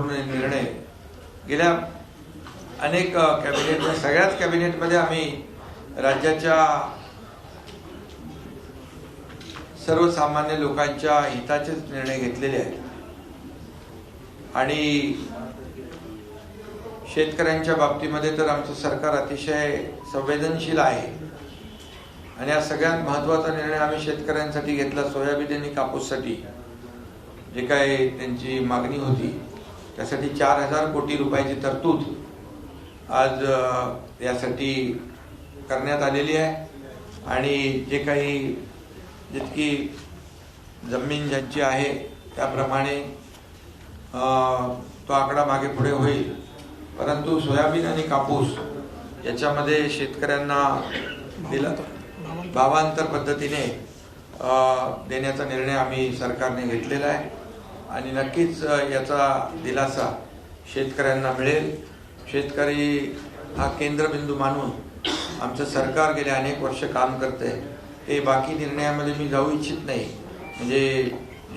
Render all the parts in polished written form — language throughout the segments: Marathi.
महत्त्वपूर्ण निर्णय गेल्या अनेक कॅबिनेट सगळ्याच कॅबिनेटमध्ये आम्ही राज्याच्या सर्वसामान्य लोकांच्या हिताचे निर्णय घेतलेले आहेत आणि शेतकऱ्यांच्या बाबतीमध्ये तर आमचं सरकार अतिशय संवेदनशील आहे आणि हा सगळ्यात महत्त्वाचा निर्णय आम्ही शेतकऱ्यांसाठी घेतला। सोयाबीन आणि कापूससाठी जे काही त्यांची मागणी होती त्यासाठी 4000 कोटी रुपयाची तरतूद आज यासाठी करण्यात आलेली आहे आणि जे काही जितकी जमीन ज्यांची आहे त्याप्रमाणे तो आकडा मागे पुढे होईल, परंतु सोयाबीन आणि कापूस याच्यामध्ये शेतकऱ्यांना भावांतर पद्धतीने देण्याचा निर्णय आम्ही सरकारने घेतलेला आहे आणि नक्कीच याचा दिलासा शेतकऱ्यांना मिळेल। शेतकरी हा केंद्रबिंदू मानून आमचं सरकार गेले अनेक वर्ष काम करते। ते बाकी निर्णयामध्ये मी जाऊ इच्छित नाही, म्हणजे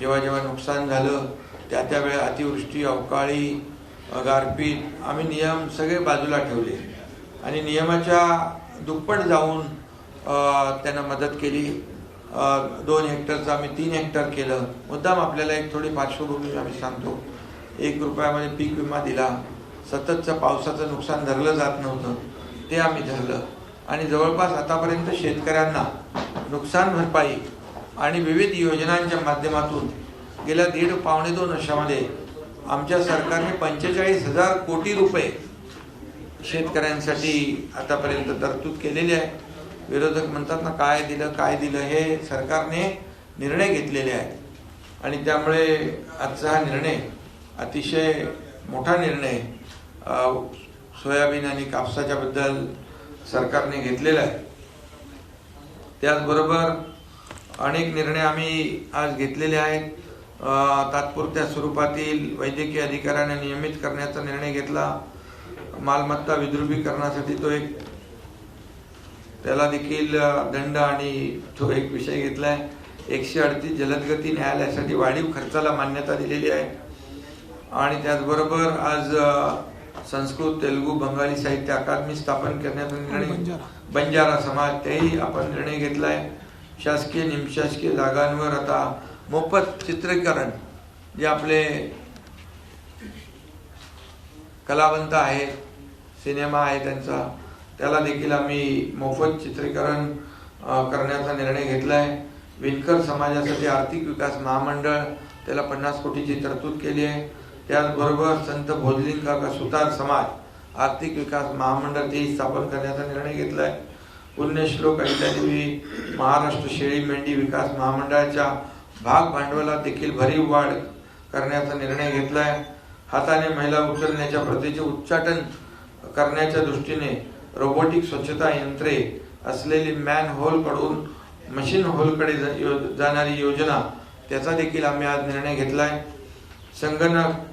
जेव्हा जेव्हा नुकसान झालं त्यावेळेला अतिवृष्टी, अवकाळी, गारपीट आम्ही नियम सगळे बाजूला ठेवले आणि नियमाच्या दुप्पट जाऊन त्यांना मदत केली। 2 हेक्टरचं आम्ही 3 हेक्टर केलं। मुद्दाम आपल्याला एक थोडी पार्श्वभूमी आम्ही सांगतो। 1 रुपयामध्ये पीक विमा दिला। सततचं पावसाचं नुकसान धरलं जात नव्हतं, ते आम्ही धरलं आणि जवळपास आतापर्यंत शेतकऱ्यांना नुकसान भरपाई आणि विविध योजनांच्या माध्यमातून गेल्या 1.5-2 वर्षामध्ये आमच्या सरकारने 45,000 कोटी रुपये शेतकऱ्यांसाठी आतापर्यंत तरतूद केलेली आहे। विरोधक म्हणतात ना काय दिलं, हे सरकारने निर्णय घेतलेले आहेत आणि त्यामुळे आजचा हा निर्णय अतिशय मोठा निर्णय सोयाबीन आणि कापसाच्या बद्दल सरकारने घेतलेला आहे। त्याचबरोबर अनेक निर्णय आम्ही आज घेतलेले आहेत। तात्पुरत्या स्वरूपातील वैद्यकीय अधिकाऱ्यांना नियमित करण्याचा निर्णय घेतला। मालमत्ता विद्रुपीकरणासाठी त्याला देखील दंड आणि तो एक विषय घेतलाय। 138 जलदगती न्यायालयासाठी वाढीव खर्चाला मान्यता दिलेली आहे आणि त्याचबरोबर आज संस्कृत, तेलुगू, बंगाली साहित्य अकादमी स्थापन करण्याचा निर्णय, बंजारा समाज तेही आपण निर्णय घेतलाय। शासकीय निमशासकीय जागांवर आता मोफत चित्रीकरण जे आपले कलावंत आहेत, सिनेमा आहे त्यांचा, त्याला देखील आम्ही मोफत चित्रीकरण करण्याचा निर्णय घेतलाय। विणकर समाजासाठी आर्थिक विकास महामंडळ त्याला 50 कोटीची तरतूद केली आहे। त्याचबरोबर संत भोजलिंग काका सुतार समाज आर्थिक विकास महामंडळ तेही स्थापन करण्याचा निर्णय घेतलाय। पुण्यश्लोक अहिल्यादेवी महाराष्ट्र शेळी मेंढी विकास महामंडळाच्या भाग भांडवलात देखील भरीव वाढ करण्याचा निर्णय घेतलाय। हाताने महिला उचलण्याच्या प्रथेचे उच्चाटन करण्याच्या दृष्टीने रोबोटिक स्वच्छता यंत्रे असलेली मॅन होल कडून मशीन होलकडे जाणारी योजना त्याचा देखील आम्ही आज निर्णय घेतलाय। संगणक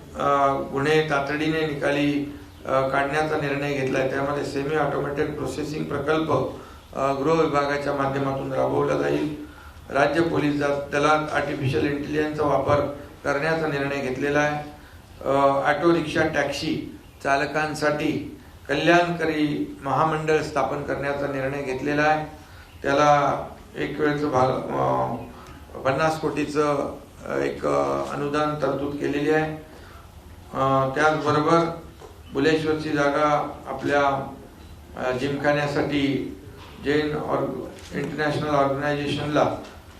गुन्हे तातडीने निकाली काढण्याचा निर्णय घेतलाय। त्यामध्ये सेमी ऑटोमॅटेड प्रोसेसिंग प्रकल्प गृह विभागाच्या माध्यमातून राबवला जाईल। राज्य पोलीस दलात आर्टिफिशियल इंटेलिजन्सचा वापर करण्याचा निर्णय घेतलेला आहे। ऑटो रिक्षा टॅक्सी चालकांसाठी कल्याणकारी महामंडळ स्थापन करण्याचा निर्णय घेतलेला आहे। त्याला एक वेळचं 50 कोटीचं एक अनुदान तरतूद केलेली आहे। त्याचबरोबर बुलेश्वरची जागा आपल्या जिमखान्यासाठी जैन इंटरनॅशनल ऑर्गनायझेशनला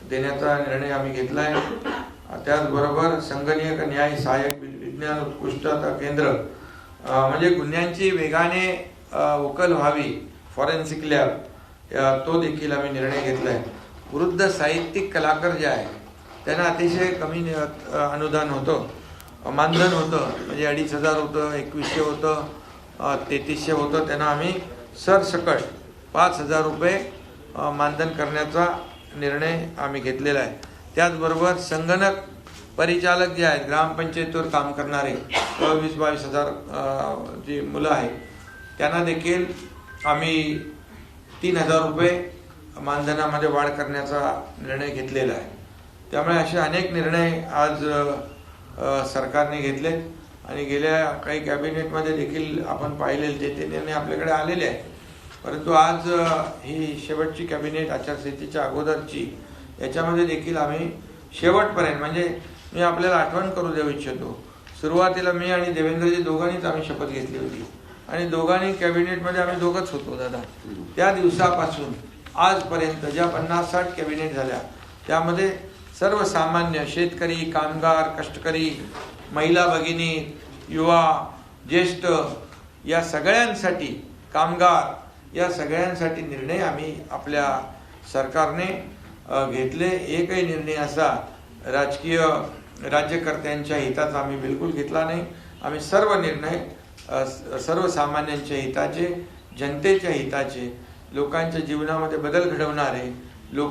देण्याचा निर्णय आम्ही घेतला आहे। त्याचबरोबर संगणकीय न्याय सहाय्यक विज्ञान उत्कृष्टता केंद्र म्हणजे गुन्ह्यांची वेगाने उकल व्हावी, फॉरेन्सिक लॅब, तो देखील आम्ही निर्णय घेतलाय। वृद्ध साहित्यिक कलाकार जे आहे त्यांना अतिशय कमी अनुदान होतं, मानधन होतं, म्हणजे 2500 होतं, 2100 होतं, 3300 होतं, त्यांना आम्ही सरसकट 5000 रुपये मानधन करण्याचा निर्णय आम्ही घेतलेला आहे। त्याचबरोबर संगणक परिचालक जे आहेत ग्रामपंचायतीवर काम करणारे 20-22 हजार जी मुलं आहेत त्यांना देखील आम्ही 3000 रुपये मानधनामध्ये वाढ करण्याचा निर्णय घेतलेला आहे। त्यामुळे असे अनेक निर्णय आज सरकारने घेतले आणि गेल्या काही कॅबिनेटमध्ये देखील आपण पाहिलेले ते निर्णय आपल्याकडे आलेले आहे. परंतु आज ही शेवटची कॅबिनेट आचारसंहितेच्या अगोदरची, याच्यामध्ये देखील आम्ही शेवटपर्यंत, म्हणजे मी आपल्याला आठवण करू देऊ इच्छितो, सुरुवातीला मी आणि देवेंद्रजी दोघांनीच आम्ही शपथ घेतली होती आणि दोघांनी कॅबिनेटमध्ये आम्ही दोघंच होतो दादा. त्या दिवसापासून आजपर्यंत ज्या 50-60 कॅबिनेट झाल्या त्यामध्ये सर्वसामान्य शेतकरी, कामगार, कष्टकरी, महिला भगिनी, युवा, ज्येष्ठ या सगळ्यांसाठी, कामगार या सगळ्यांसाठी निर्णय आम्ही आपल्या सरकारने घेतले. एकही निर्णय असा राजकीय राज्यकर्त्यांच्या हिताचा आम्ही बिलकुल घेतला नाही. आम्ही सर्व निर्णय सर्वसामान्यांच्या हिताचे, जनतेच्या हिताचे, लोकांच्या जीवनामध्ये बदल घडवणारे